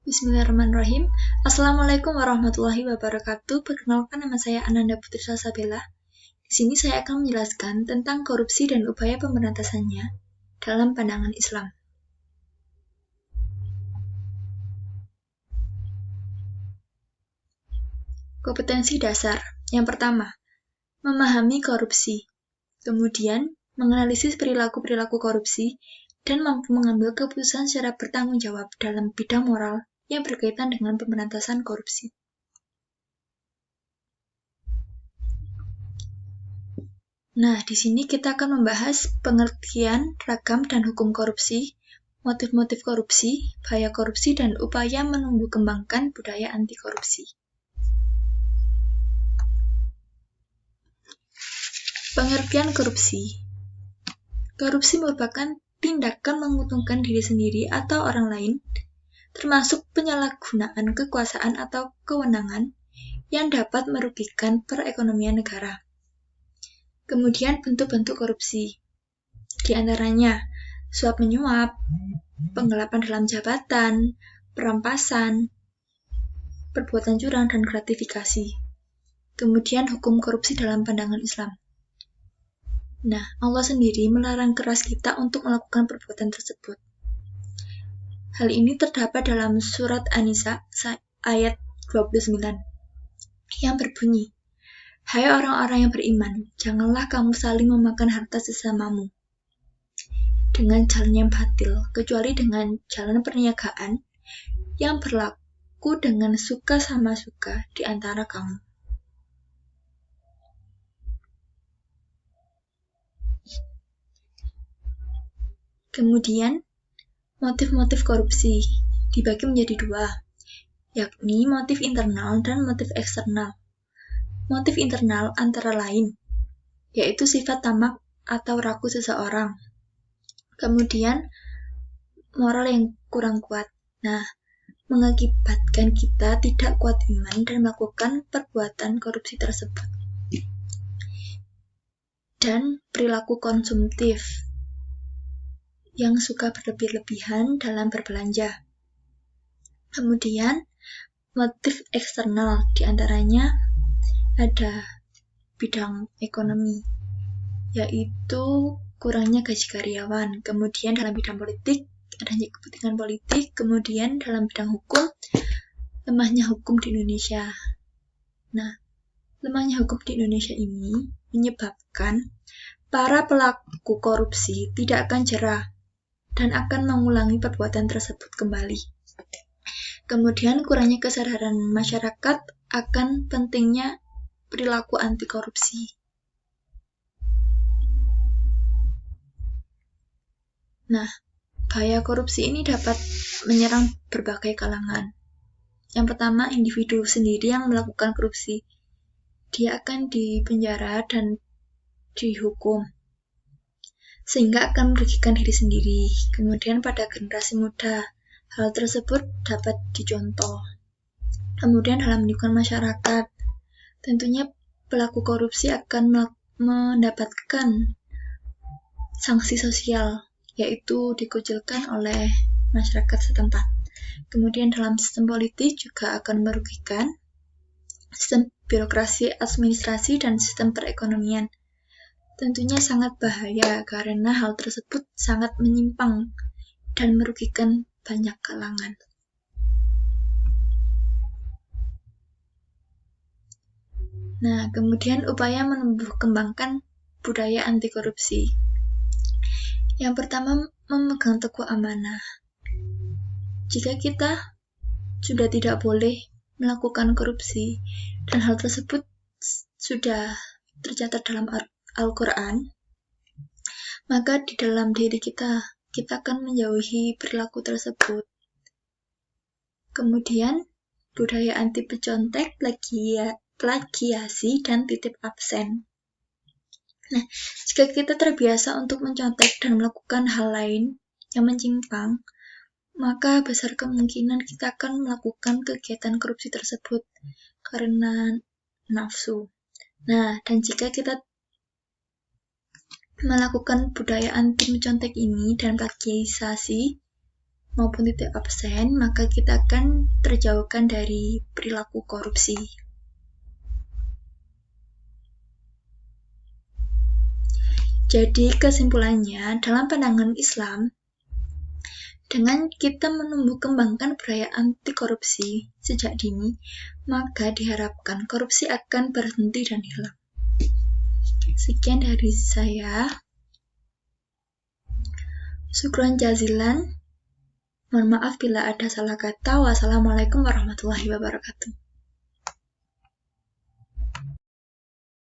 Bismillahirrahmanirrahim. Assalamualaikum warahmatullahi wabarakatuh. Perkenalkan, nama saya Ananda Putri Salsabila. Di sini saya akan menjelaskan tentang korupsi dan upaya pemberantasannya dalam pandangan Islam. Kompetensi dasar. Yang pertama, memahami korupsi. Kemudian, menganalisis perilaku-perilaku korupsi dan mampu mengambil keputusan secara bertanggung jawab dalam bidang moral yang berkaitan dengan pemberantasan korupsi. Nah, di sini kita akan membahas pengertian, ragam, dan hukum korupsi, motif-motif korupsi, bahaya korupsi, dan upaya menumbuh kembangkan budaya anti korupsi. Pengertian korupsi. Korupsi merupakan tindakan menguntungkan diri sendiri atau orang lain, termasuk penyalahgunaan kekuasaan atau kewenangan yang dapat merugikan perekonomian negara. Kemudian bentuk-bentuk korupsi, di antaranya suap menyuap, penggelapan dalam jabatan, perampasan, perbuatan curang, dan gratifikasi. Kemudian hukum korupsi dalam pandangan Islam. Nah, Allah sendiri melarang keras kita untuk melakukan perbuatan tersebut. Hal ini terdapat dalam surat An-Nisa ayat 29 yang berbunyi, "Hai orang-orang yang beriman, janganlah kamu saling memakan harta sesamamu dengan jalan yang batil, kecuali dengan jalan perniagaan yang berlaku dengan suka sama suka di antara kamu." Kemudian, motif-motif korupsi dibagi menjadi dua, yakni motif internal dan motif eksternal. Motif internal antara lain, yaitu sifat tamak atau ragu seseorang. Kemudian, moral yang kurang kuat. Nah, mengakibatkan kita tidak kuat iman dan melakukan perbuatan korupsi tersebut. Dan perilaku konsumtif yang suka berlebih-lebihan dalam berbelanja. Kemudian, motif eksternal diantaranya ada bidang ekonomi, yaitu kurangnya gaji karyawan. Kemudian dalam bidang politik, adanya kepentingan politik. Kemudian dalam bidang hukum, lemahnya hukum di Indonesia. Nah, lemahnya hukum di Indonesia ini menyebabkan para pelaku korupsi tidak akan jera dan akan mengulangi perbuatan tersebut kembali. Kemudian kurangnya kesadaran masyarakat akan pentingnya perilaku anti korupsi. Nah, bahaya korupsi ini dapat menyerang berbagai kalangan. Yang pertama, individu sendiri yang melakukan korupsi. Dia akan dipenjara dan dihukum, sehingga akan merugikan diri sendiri. Kemudian pada generasi muda, hal tersebut dapat dicontoh. Kemudian dalam lingkungan masyarakat, tentunya pelaku korupsi akan mendapatkan sanksi sosial, yaitu dikucilkan oleh masyarakat setempat. Kemudian dalam sistem politik juga akan merugikan sistem birokrasi, administrasi, dan sistem perekonomian. Tentunya sangat bahaya karena hal tersebut sangat menyimpang dan merugikan banyak kalangan. Nah, kemudian upaya menumbuh kembangkan budaya anti korupsi. Yang pertama, memegang teguh amanah. Jika kita sudah tidak boleh melakukan korupsi dan hal tersebut sudah tercatat dalam Al-Quran, maka di dalam diri kita akan menjauhi perilaku tersebut. Kemudian, budaya anti pencontek, plagiasi, dan titip absen. Nah, jika kita terbiasa untuk mencontek dan melakukan hal lain yang menyimpang, maka besar kemungkinan kita akan melakukan kegiatan korupsi tersebut karena nafsu. Nah, dan jika kita melakukan budaya anti mencontek ini dan plagiasi, maupun titik absen, maka kita akan terjauhkan dari perilaku korupsi. Jadi kesimpulannya, dalam pandangan Islam, dengan kita menumbuh kembangkan budaya anti korupsi sejak dini, maka diharapkan korupsi akan berhenti dan hilang. Sekian dari saya. Syukron jazilan. Mohon maaf bila ada salah kata. Wassalamualaikum warahmatullahi wabarakatuh.